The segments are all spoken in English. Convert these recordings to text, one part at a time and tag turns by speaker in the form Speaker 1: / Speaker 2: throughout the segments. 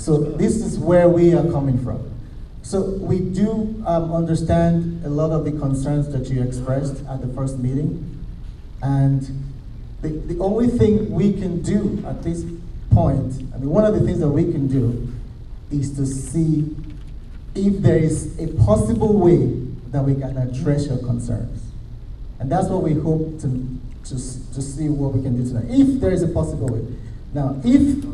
Speaker 1: So this is where we are coming from. So we do understand a lot of the concerns that you expressed at the first meeting. And the only thing we can do at this point, I mean, one of the things that we can do is to see if there is a possible way that we can address your concerns. And that's what we hope to see what we can do tonight, if there is a possible way. Now, if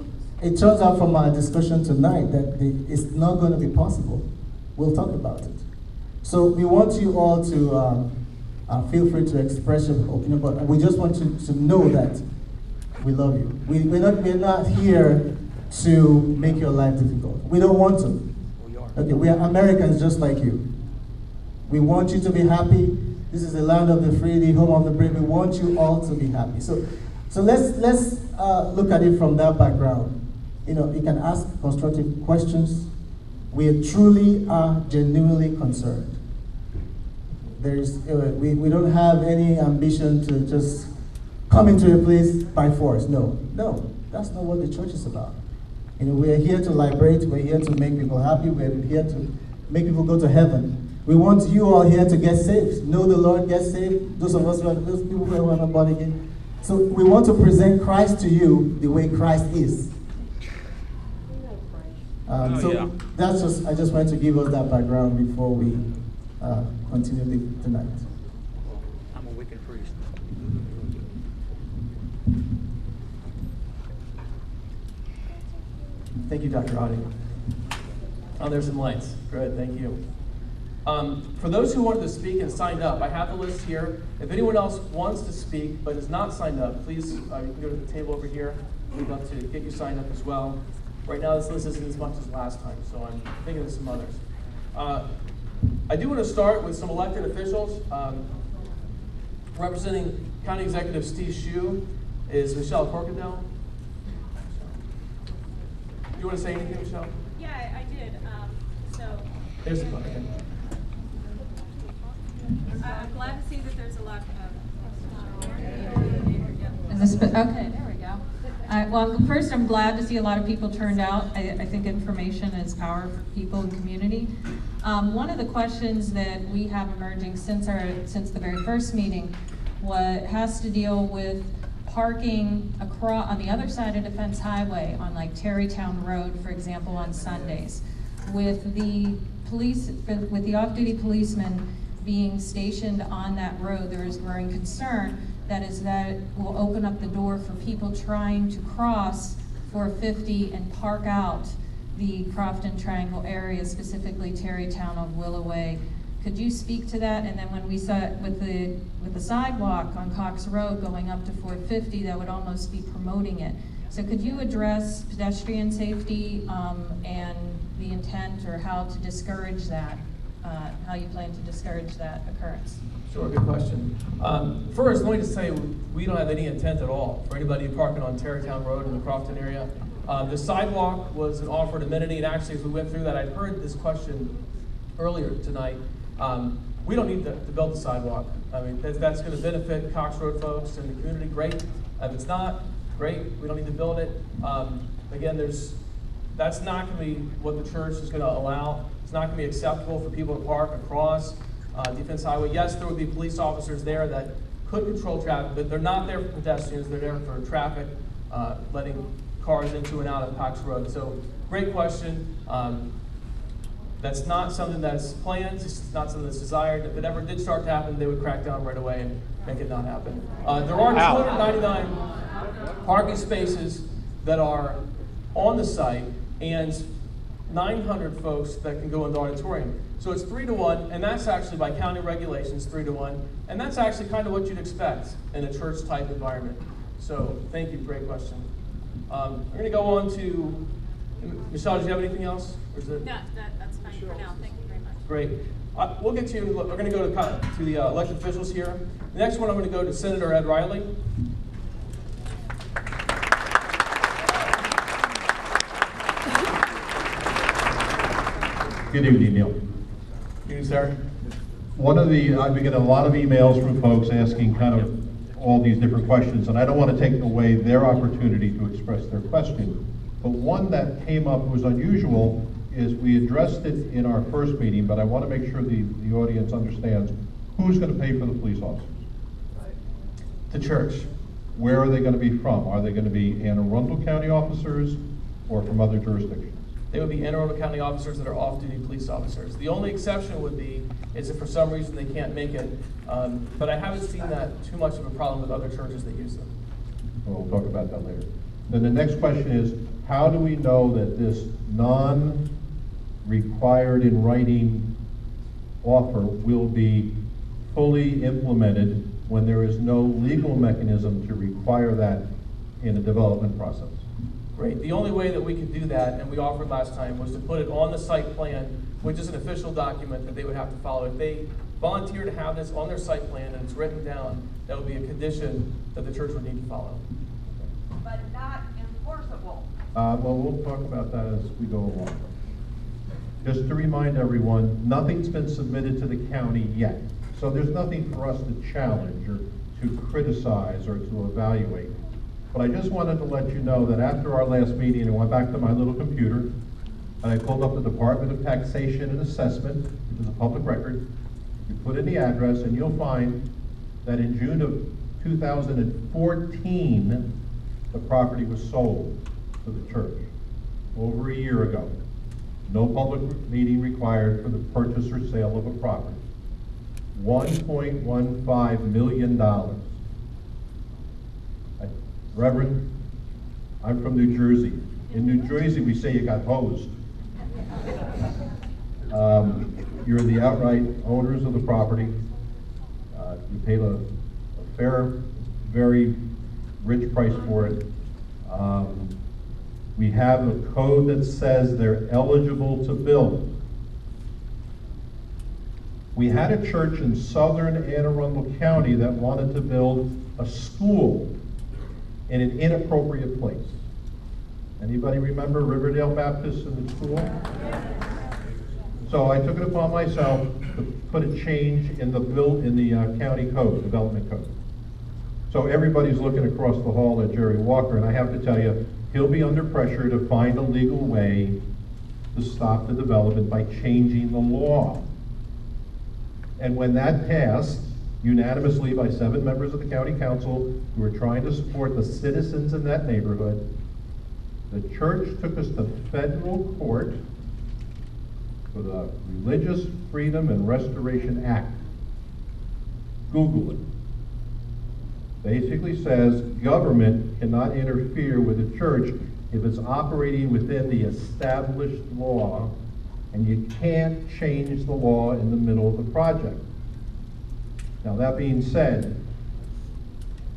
Speaker 1: it turns out from our discussion tonight that it's not going to be possible, we'll talk about it. So we want you all to feel free to express your opinion, but we just want you to know that we love you. We're not here to make your life difficult. We don't want to. Okay, we are Americans just like you. We want you to be happy. This is the land of the free, the home of the brave. We want you all to be happy. So let's look at it from that background. You know, you can ask constructive questions. We truly are genuinely concerned. We don't have any ambition to just come into a place by force. No, that's not what the church is about. You know, we are here to liberate. We're here to make people happy. We're here to make people go to heaven. We want you all here to get saved. Know the Lord, get saved. Those people who are not born again. So we want to present Christ to you the way Christ is. I just wanted to give us that background before we continue tonight.
Speaker 2: I'm a wicked priest.
Speaker 3: Thank you, Dr. Audi. Oh, there's some lights. Good, thank you. For those who wanted to speak and signed up, I have the list here. If anyone else wants to speak but is not signed up, please, you can go to the table over here. We'd love to get you signed up as well. Right now, this list isn't as much as last time, so I'm thinking of some others. I do want to start with some elected officials. Representing County Executive Steve Shue is Michelle Corcadell. Do you want to say anything, Michelle?
Speaker 4: Yeah, I did.
Speaker 3: There's the button. Okay.
Speaker 4: I'm glad to see that there's a lot of.
Speaker 5: Okay, there we go. Well, first, I'm glad to see a lot of people turned out. I think information is power for people and community. One of the questions that we have emerging since the very first meeting has to deal with parking across on the other side of Defense Highway on like Terrytown Road, for example, on Sundays, with the off-duty policemen being stationed on that road. There is growing concern that will open up the door for people trying to cross 450 and park out the Crofton Triangle area, specifically Terrytown of Willoway. Could you speak to that? And then when we saw it with the sidewalk on Cox Road going up to 450, that would almost be promoting it. So could you address pedestrian safety and the intent or how to discourage that, how you plan to discourage that occurrence?
Speaker 3: Sure, good question. First, let me just say we don't have any intent at all for anybody parking on Terrytown Road in the Crofton area. The sidewalk was an offered amenity, and actually as we went through that, I heard this question earlier tonight. We don't need to build the sidewalk. I mean, that's going to benefit Cox Road folks and the community, great. If it's not, great, we don't need to build it. Again, that's not going to be what the church is going to allow. It's not going to be acceptable for people to park across Defense Highway. Yes, there would be police officers there that could control traffic, but they're not there for pedestrians, they're there for traffic, letting cars into and out of Cox Road. So, great question. That's not something that's planned, it's not something that's desired. If it ever did start to happen, they would crack down right away and make it not happen. There are 299 parking spaces that are on the site and 900 folks that can go in the auditorium. So it's 3-to-1, and that's actually by county regulations, 3-to-1, and that's actually kind of what you'd expect in a church type environment. So thank you, great question. We're going to go on to, Michelle, do you have anything else? Or is it?
Speaker 4: No, that's fine for now. Thank you very much.
Speaker 3: Great. We'll get to, we're going to go to the elected officials here. The next one I'm going to go to Senator Ed Riley.
Speaker 6: Good evening, Neil.
Speaker 3: Good evening, sir.
Speaker 6: I've been getting a lot of emails from folks asking kind of all these different questions, and I don't want to take away their opportunity to express their question. But one that came up was unusual is we addressed it in our first meeting, but I want to make sure the audience understands who's going to pay for the police officers.
Speaker 3: The church.
Speaker 6: Where are they going to be from? Are they going to be Anne Arundel County officers or from other jurisdictions?
Speaker 3: They would be Anne Arundel County officers that are off-duty police officers. The only exception would be is if for some reason they can't make it, but I haven't seen that too much of a problem with other churches that use them.
Speaker 6: We'll talk about that later. Then the next question is, how do we know that this non-required in writing offer will be fully implemented when there is no legal mechanism to require that in the development process?
Speaker 3: Great. The only way that we could do that, and we offered last time, was to put it on the site plan, which is an official document that they would have to follow. If they volunteer to have this on their site plan and it's written down, that would be a condition that the church would need to follow.
Speaker 7: But not enforceable.
Speaker 6: Well, we'll talk about that as we go along. Just to remind everyone, nothing's been submitted to the county yet. So there's nothing for us to challenge or to criticize or to evaluate. But I just wanted to let you know that after our last meeting, I went back to my little computer and I pulled up the Department of Taxation and Assessment, which is a public record. You put in the address and you'll find that in June of 2014, the property was sold to the church over a year ago. No public meeting required for the purchase or sale of a property. $1.15 million. Reverend, I'm from New Jersey. In New Jersey, we say you got hosed. You're the outright owners of the property. You paid a fair, very rich price for it. We have a code that says they're eligible to build. We had a church in southern Anne Arundel County that wanted to build a school in an inappropriate place. Anybody remember Riverdale Baptist and the school? So I took it upon myself to put a change in the county code, development code. So everybody's looking across the hall at Jerry Walker, and I have to tell you, he'll be under pressure to find a legal way to stop the development by changing the law. And when that passed unanimously by 7 members of the county council who were trying to support the citizens in that neighborhood, the church took us to federal court for the Religious Freedom and Restoration Act. Google it. Basically says government cannot interfere with a church if it's operating within the established law, and you can't change the law in the middle of the project. Now, that being said,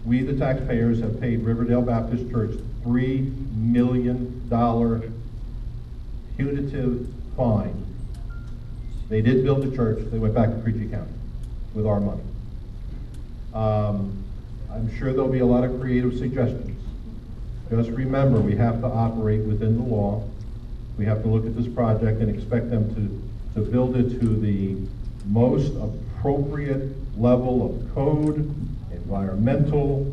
Speaker 6: we, the taxpayers, have paid Riverdale Baptist Church $3 million punitive fine. They did build the church. They went back to Creechie County with our money. I'm sure there'll be a lot of creative suggestions. Just remember, we have to operate within the law. We have to look at this project and expect them to build it to the most appropriate level of code, environmental,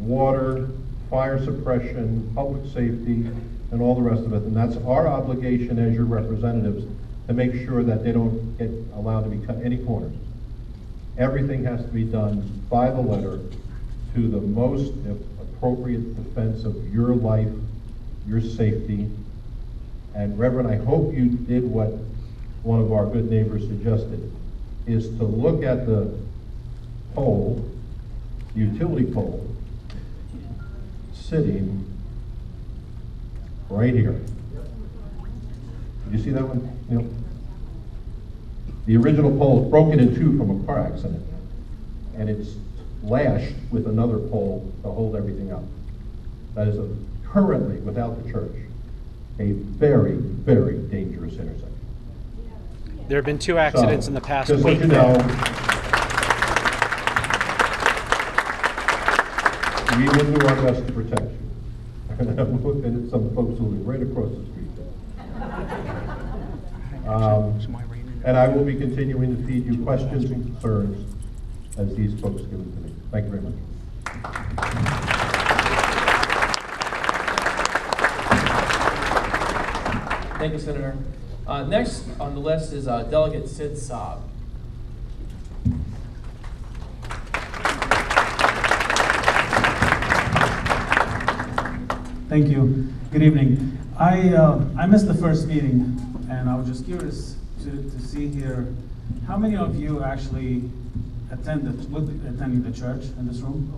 Speaker 6: water, fire suppression, public safety, and all the rest of it. And that's our obligation as your representatives to make sure that they don't get allowed to be cut any corners. Everything has to be done by the letter to the most appropriate defense of your life, your safety. And Reverend, I hope you did what one of our good neighbors suggested, is to look at the pole, utility pole, sitting right here. Did you see that one, Neil? The original pole is broken in two from a car accident, and it's lashed with another pole to hold everything up. That is currently, without the church, a very, very dangerous intersection.
Speaker 2: There have been 2 accidents in the past
Speaker 6: Just
Speaker 2: week.
Speaker 6: so you know, we will do our best to protect you. And I'm looking at some folks who live right across the street. And I will be continuing to feed you questions and concerns as these folks give them to me. Thank you very much.
Speaker 3: Thank you, Senator. Next on the list is Delegate Sid Saab.
Speaker 8: Thank you. Good evening. I missed the first meeting, and I was just curious to see here, how many of you actually would be attending the church in this room?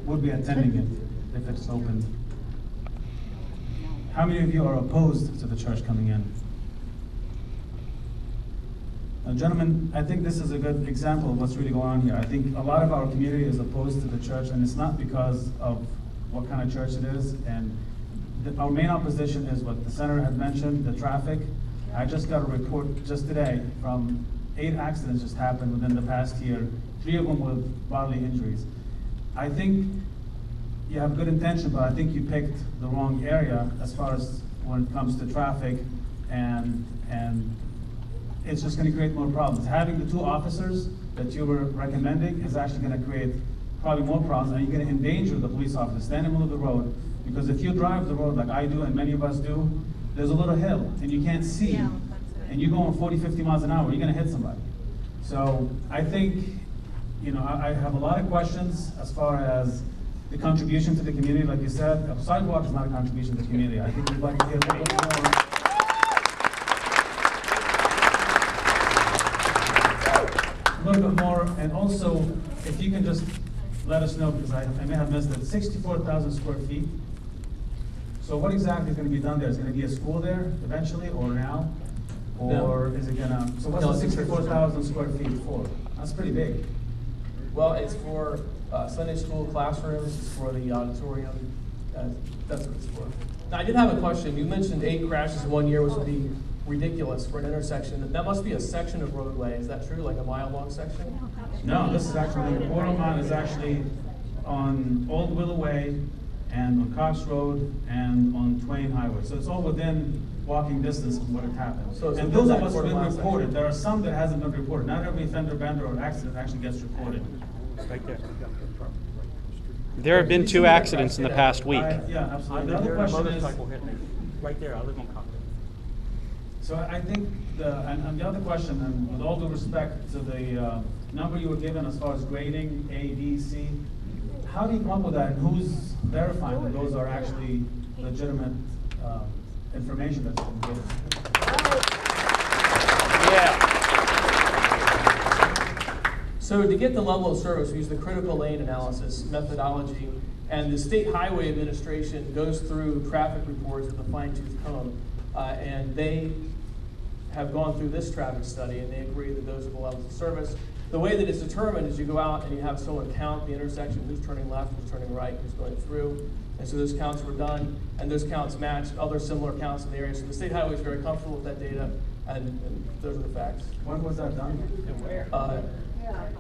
Speaker 8: Would be attending it if it's open. How many of you are opposed to the church coming in? Now, gentlemen, I think this is a good example of what's really going on here. I think a lot of our community is opposed to the church, and it's not because of what kind of church it is. And our main opposition is what the senator had mentioned, the traffic. I just got a report just today from 8 accidents just happened within the past year, 3 of them with bodily injuries. I think you have good intention, but I think you picked the wrong area as far as when it comes to traffic, and it's just going to create more problems. Having the 2 officers that you were recommending is actually going to create probably more problems, and you're going to endanger the police officers. Stand in the middle of the road, because if you drive the road like I do and many of us do, there's a little hill and you can't see, and you're going 40, 50 miles an hour, you're going to hit somebody. So I think, you know, I have a lot of questions as far as the contribution to the community. Like you said, a sidewalk is not a contribution to the community. I think we'd like to hear a little bit more. A little bit more, and also, if you can just let us know, because I may have missed it, 64,000 square feet. So what exactly is going to be done there? Is it going to be a school there eventually, or now? Or is it going to, so what's the 64,000 square feet for? That's pretty big.
Speaker 3: Well, it's for Sunday school classrooms, it's for the auditorium, that's what it's for. Now, I did have a question. You mentioned 8 crashes in 1 year, which would be ridiculous for an intersection. That must be a section of roadway, is that true, like a mile-long section?
Speaker 8: No, this is actually, the border line is actually on Old Willow Way and on Cox Road and on Twain Highway. So it's all within walking distance of what had happened.
Speaker 3: So it's
Speaker 8: and
Speaker 3: within
Speaker 8: those of
Speaker 3: that
Speaker 8: us who have
Speaker 3: quarter
Speaker 8: been
Speaker 3: mile
Speaker 8: reported.
Speaker 3: section.
Speaker 8: There are some that hasn't been reported. Not every fender bender or accident actually gets reported.
Speaker 2: Right there. There have been 2 accidents in the past week.
Speaker 8: Yeah, absolutely. The other question is,
Speaker 9: hit me. Right there, I live on Cockpit.
Speaker 8: so I think and the other question, and with all due respect to the number you were given as far as grading A, B, C, how do you come up with that, and who's verifying that those are actually legitimate information that's been given?
Speaker 2: Yeah.
Speaker 3: So to get the level of service, we use the critical lane analysis methodology, and the State Highway Administration goes through traffic reports with a fine-tooth comb, and they have gone through this traffic study, and they agree that those are the levels of service. The way that it's determined is you go out and you have someone count the intersection, who's turning left, who's turning right, who's going through, and so those counts were done, and those counts matched other similar counts in the area. So the State Highway is very comfortable with that data, and those are the facts.
Speaker 8: When was that done?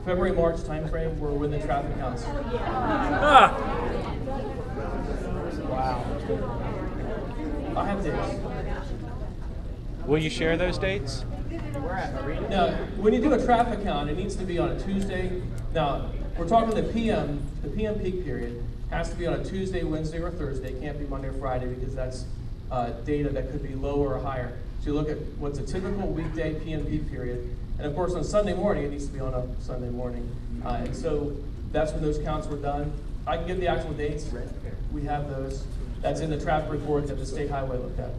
Speaker 3: February, March timeframe, we're within traffic counts.
Speaker 2: Wow.
Speaker 3: I have dates.
Speaker 2: Will you share those dates?
Speaker 3: Now, when you do a traffic count, it needs to be on a Tuesday. Now, we're talking the PM peak period has to be on a Tuesday, Wednesday, or Thursday. It can't be Monday or Friday because that's data that could be lower or higher. So you look at what's a typical weekday PM peak period. And of course, on Sunday morning, it needs to be on a Sunday morning. And so that's when those counts were done. I can give the actual dates. We have those. That's in the traffic report that the State Highway looked at.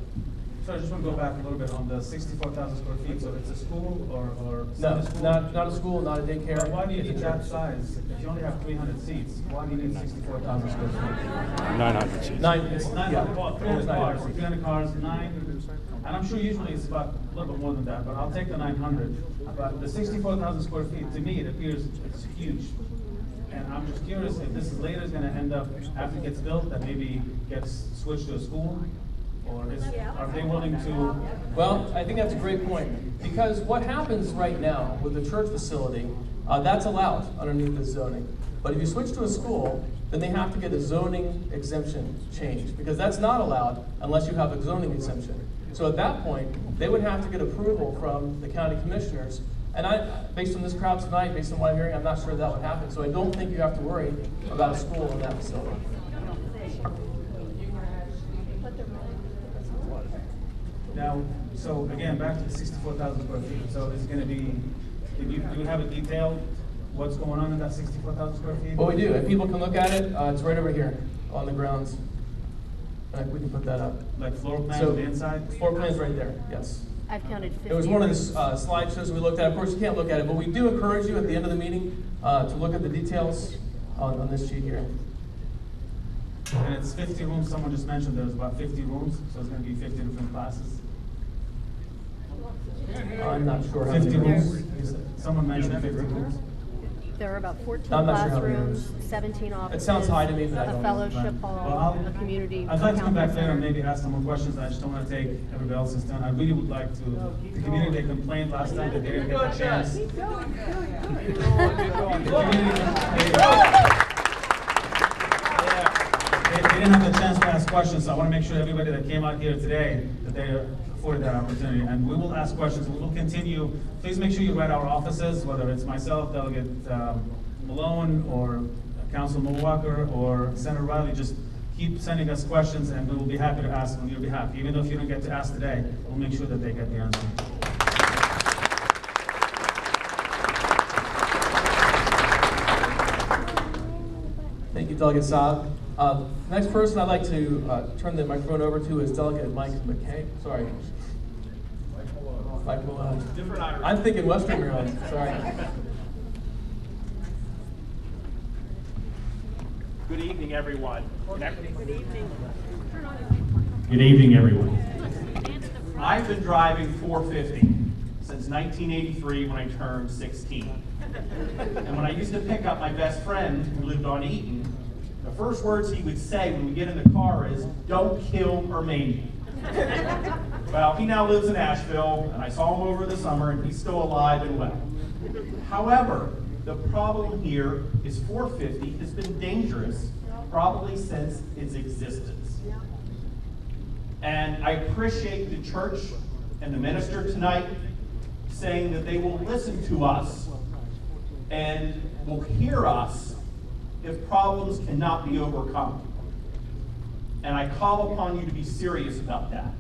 Speaker 8: So I just want to go back a little bit on the 64,000 square feet. So it's a school or
Speaker 3: No,
Speaker 8: Sunday school?
Speaker 3: not a school, not a daycare.
Speaker 8: But why do you need that size? If you only have 300 seats, why do you need 64,000 square feet?
Speaker 2: 900 seats.
Speaker 8: It's 900 cars, 300 cars, 300 cars, 9. And I'm sure usually it's about a little bit more than that, but I'll take the 900. But the 64,000 square feet, to me, it appears it's huge. And I'm just curious if this is later is going to end up, after it gets built, that maybe gets switched to a school? Or are they willing to?
Speaker 3: Well, I think that's a great point. Because what happens right now with the church facility, that's allowed underneath the zoning. But if you switch to a school, then they have to get a zoning exemption changed. Because that's not allowed unless you have a zoning exemption. So at that point, they would have to get approval from the county commissioners. And based on this crowd tonight, based on what I'm hearing, I'm not sure that would happen. So I don't think you have to worry about a school in that facility.
Speaker 8: Now, so again, back to the 64,000 square feet. So it's going to be, do you have a detail what's going on in that 64,000 square feet?
Speaker 3: Well, we do. If people can look at it, it's right over here on the grounds. We can put that up.
Speaker 8: Like floor plan
Speaker 3: So,
Speaker 8: on the inside?
Speaker 3: Floor plan's right there, yes.
Speaker 10: I've counted 50.
Speaker 3: It was one of the slideshows we looked at. Of course, you can't look at it, but we do encourage you at the end of the meeting to look at the details on this sheet here.
Speaker 8: And it's 50 rooms. Someone just mentioned there's about 50 rooms, so it's going to be 50 different classes.
Speaker 3: I'm not sure how many
Speaker 8: 50
Speaker 3: rooms.
Speaker 8: rooms. Someone mentioned 50 rooms.
Speaker 10: There are about 14
Speaker 3: I'm not sure how many
Speaker 10: classrooms,
Speaker 3: rooms.
Speaker 10: 17 offices.
Speaker 3: It sounds high to me, but I don't
Speaker 10: A
Speaker 3: know.
Speaker 10: fellowship
Speaker 8: Right.
Speaker 10: hall,
Speaker 8: Well,
Speaker 10: a community.
Speaker 8: I'd like to come back
Speaker 10: conference
Speaker 8: later and
Speaker 10: center.
Speaker 8: maybe ask some more questions. I just don't want to take everybody else's time. I really would like to, the community, they complained last time that they didn't get the chance. The community, they didn't have the chance to ask questions, so I want to make sure everybody that came out here today, that they are afforded that opportunity. And we will ask questions, we will continue. Please make sure you write our offices, whether it's myself, Delegate Malone, or Councilman Walker, or Senator Riley. Just keep sending us questions, and we will be happy to ask on your behalf. Even though if you don't get to ask today, we'll make sure that they get the answer.
Speaker 3: Thank you, Delegate Saab. Next person I'd like to turn the microphone over to is Delegate Mike McKay. Sorry. Mike Malone. I'm thinking Western Maryland. Sorry.
Speaker 9: Good evening, everyone.
Speaker 11: Good evening, everyone. I've been driving 450 since 1983 when I turned 16. And when I used to pick up my best friend who lived on Eaton, the first words he would say when we get in the car is, "Don't kill or maim me." Well, he now lives in Asheville, and I saw him over the summer, and he's still alive and well. However, the problem here is 450 has been dangerous probably since its existence. And I appreciate the church and the minister tonight saying that they will listen to us and will hear us if problems cannot be overcome. And I call upon you to be serious about that.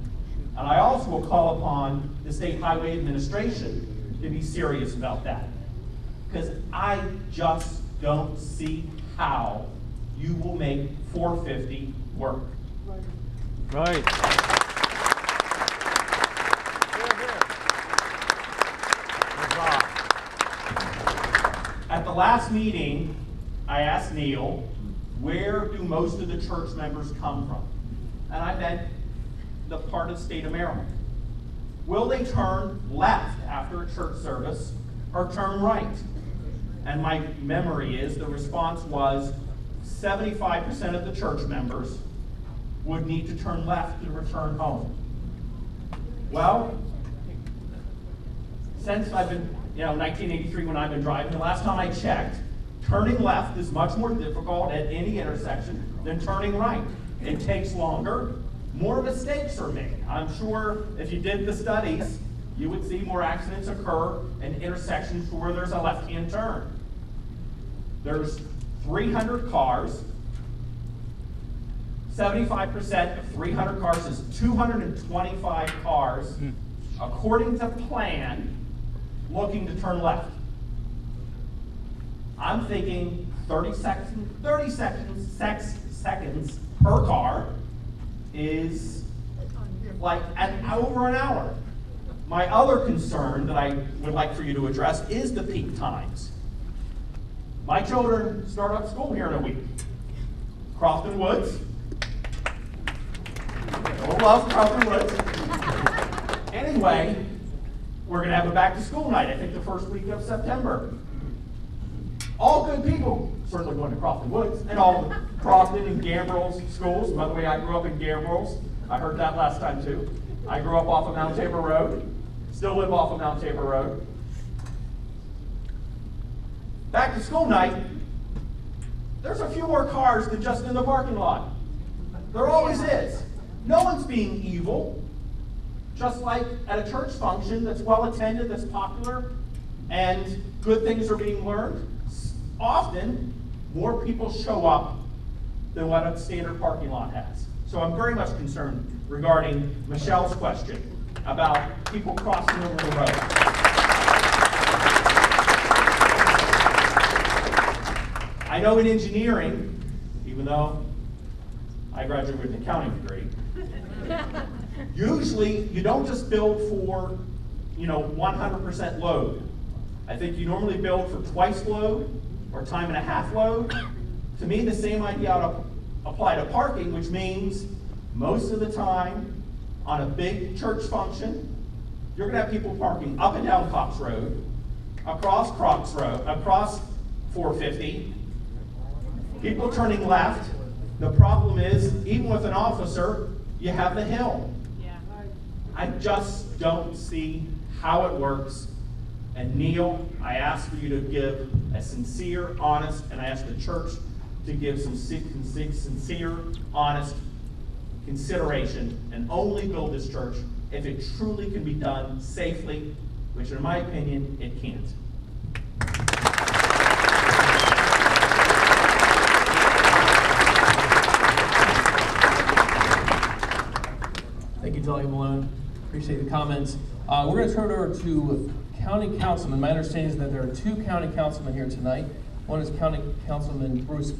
Speaker 11: And I also will call upon the State Highway Administration to be serious about that. Because I just don't see how you will make 450 work.
Speaker 2: Right.
Speaker 11: At the last meeting, I asked Neil, where do most of the church members come from? And I meant the part of the state of Maryland. Will they turn left after a church service or turn right? And my memory is the response was 75% of the church members would need to turn left to return home. Well, since I've been, 1983 when I've been driving, the last time I checked, turning left is much more difficult at any intersection than turning right. It takes longer, more mistakes are made. I'm sure if you did the studies, you would see more accidents occur in intersections where there's a left-hand turn. There's 300 cars. 75% of 300 cars is 225 cars, according to plan, looking to turn left. I'm thinking 30 seconds per car is like over an hour. My other concern that I would like for you to address is the peak times. My children start up school here in a week. Crofton Woods. I love Crofton Woods. Anyway, we're going to have a back to school night, I think the first week of September. All good people, certainly going to Crofton Woods, and all the Crofton and Gambrels schools. By the way, I grew up in Gambrels. I heard that last time too. I grew up off of Mount Tabor Road, still live off of Mount Tabor Road. Back to school night, there's a few more cars than just in the parking lot. There always is. No one's being evil. Just like at a church function that's well attended, that's popular, and good things are being learned, often more people show up than what a standard parking lot has. So I'm very much concerned regarding Michelle's question about people crossing over the road. I know in engineering, even though I graduated with an accounting degree, usually you don't just build for 100% load. I think you normally build for twice load or time and a half load. To me, the same idea ought to apply to parking, which means most of the time on a big church function, you're gonna have people parking up and down Cox Road, across Crocs Road, across 450, people turning left. The problem is, even with an officer, you have the hill. I just don't see how it works. And Neil, I ask for you to give a sincere, honest, and I ask the church to give some sincere, honest consideration and only build this church if it truly can be done safely, which in my opinion, it can't.
Speaker 3: Thank you, Delegate Malone. Appreciate the comments. We're going to turn it over to County Councilman. My understanding is that there are two County Councilmen here tonight. One is County Councilman Bruce.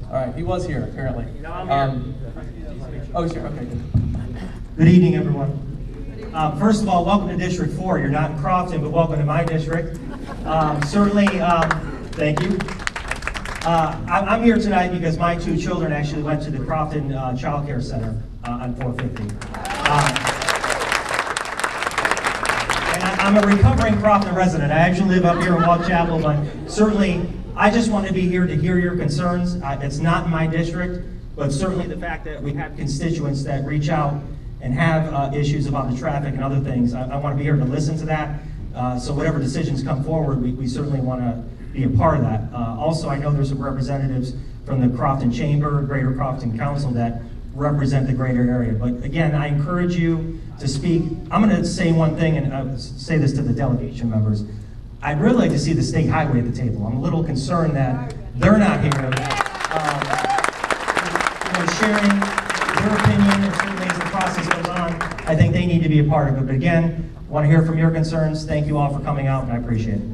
Speaker 3: All right, he was here apparently.
Speaker 12: No, I'm here.
Speaker 3: Oh, he's here. Okay, good.
Speaker 12: Good evening, everyone. First of all, welcome to District 4. You're not in Crofton, but welcome to my district. Certainly, thank you. I'm here tonight because my two children actually went to the Crofton Child Care Center on 450. And I'm a recovering Crofton resident. I actually live up here in Watt Chapel, but certainly I just want to be here to hear your concerns. It's not in my district, but certainly the fact that we have constituents that reach out and have issues about the traffic and other things, I want to be here to listen to that. So whatever decisions come forward, we certainly want to be a part of that. Also, I know there's some representatives from the Crofton Chamber, Greater Crofton Council that represent the greater area. But again, I encourage you to speak. I'm going to say one thing, and say this to the delegation members. I'd really like to see the state highway at the table. I'm a little concerned that they're not here, sharing their opinion, and certainly as the process goes on, I think they need to be a part of it. But again, I want to hear from your concerns. Thank you all for coming out, and I appreciate it.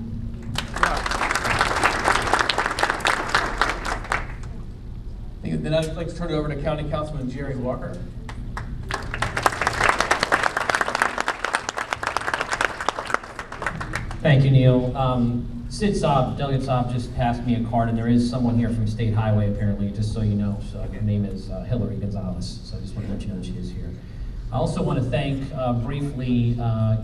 Speaker 3: Then I'd like to turn it over to County Councilman Jerry Walker.
Speaker 13: Thank you, Neil. Sid Saab, Delegate Saab just passed me a card, and there is someone here from State Highway, apparently, just so you know. So her name is Hillary Gonzalez, so I just want to let you know that she is here. I also want to thank briefly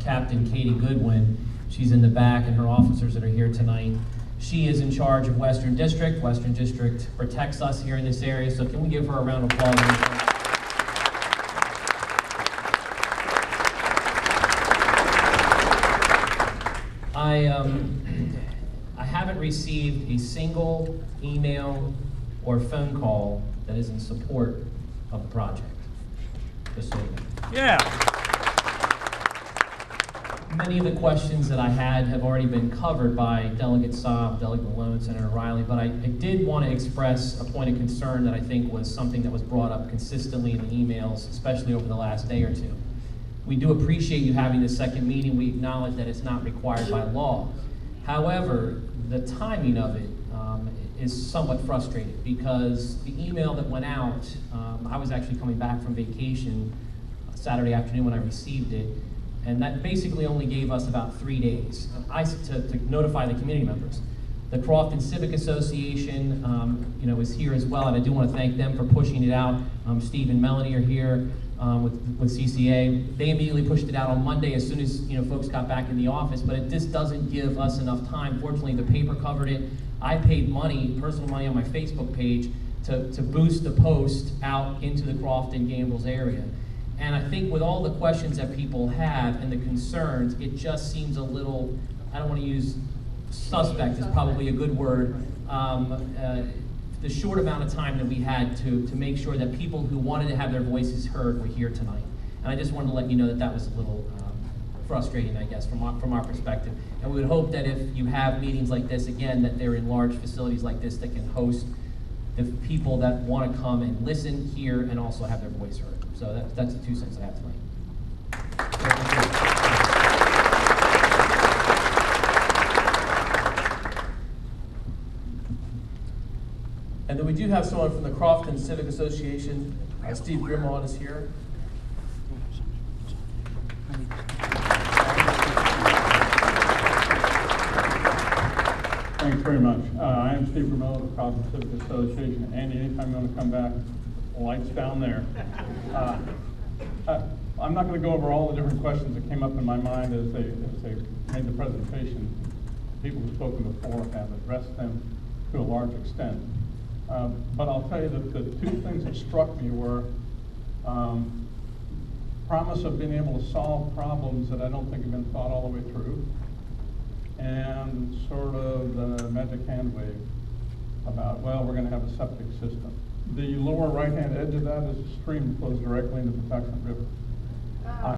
Speaker 13: Captain Katie Goodwin. She's in the back, and her officers that are here tonight. She is in charge of Western District. Western District protects us here in this area, so can we give her a round of applause? I haven't received a single email or phone call that is in support of the project. Just so you know.
Speaker 2: Yeah.
Speaker 13: Many of the questions that I had have already been covered by Delegate Saab, Delegate Malone, Senator Riley, but I did want to express a point of concern that I think was something that was brought up consistently in the emails, especially over the last day or two. We do appreciate you having this second meeting. We acknowledge that it's not required by law. However, the timing of it is somewhat frustrating because the email that went out, I was actually coming back from vacation Saturday afternoon when I received it, and that basically only gave us about 3 days to notify the community members. The Crofton Civic Association, is here as well, and I do want to thank them for pushing it out. Steve and Melanie are here with CCA. They immediately pushed it out on Monday as soon as folks got back in the office, but it just doesn't give us enough time. Fortunately, the paper covered it. I paid money, personal money, on my Facebook page to boost the post out into the Crofton Gambles area. And I think with all the questions that people have and the concerns, it just seems a little, I don't want to use suspect is probably a good word, the short amount of time that we had to make sure that people who wanted to have their voices heard were here tonight. And I just wanted to let you know that that was a little frustrating, I guess, from our perspective. And we would hope that if you have meetings like this, again, that they're in large facilities like this that can host the people that want to come and listen, hear, and also have their voice heard. So that's the 2 cents I have tonight.
Speaker 3: And then we do have someone from the Crofton Civic Association. Steve Grimond is here.
Speaker 14: Thanks very much. I am Steve Grimond of the Crofton Civic Association. Andy, anytime you want to come back, lights down there. I'm not going to go over all the different questions that came up in my mind as they made the presentation. People who've spoken before have addressed them to a large extent. But I'll tell you that the 2 things that struck me were promise of being able to solve problems that I don't think have been thought all the way through, and sort of the magic hand wave about, well, we're going to have a septic system. The lower right-hand edge of that is a stream that flows directly into the Patuxent River.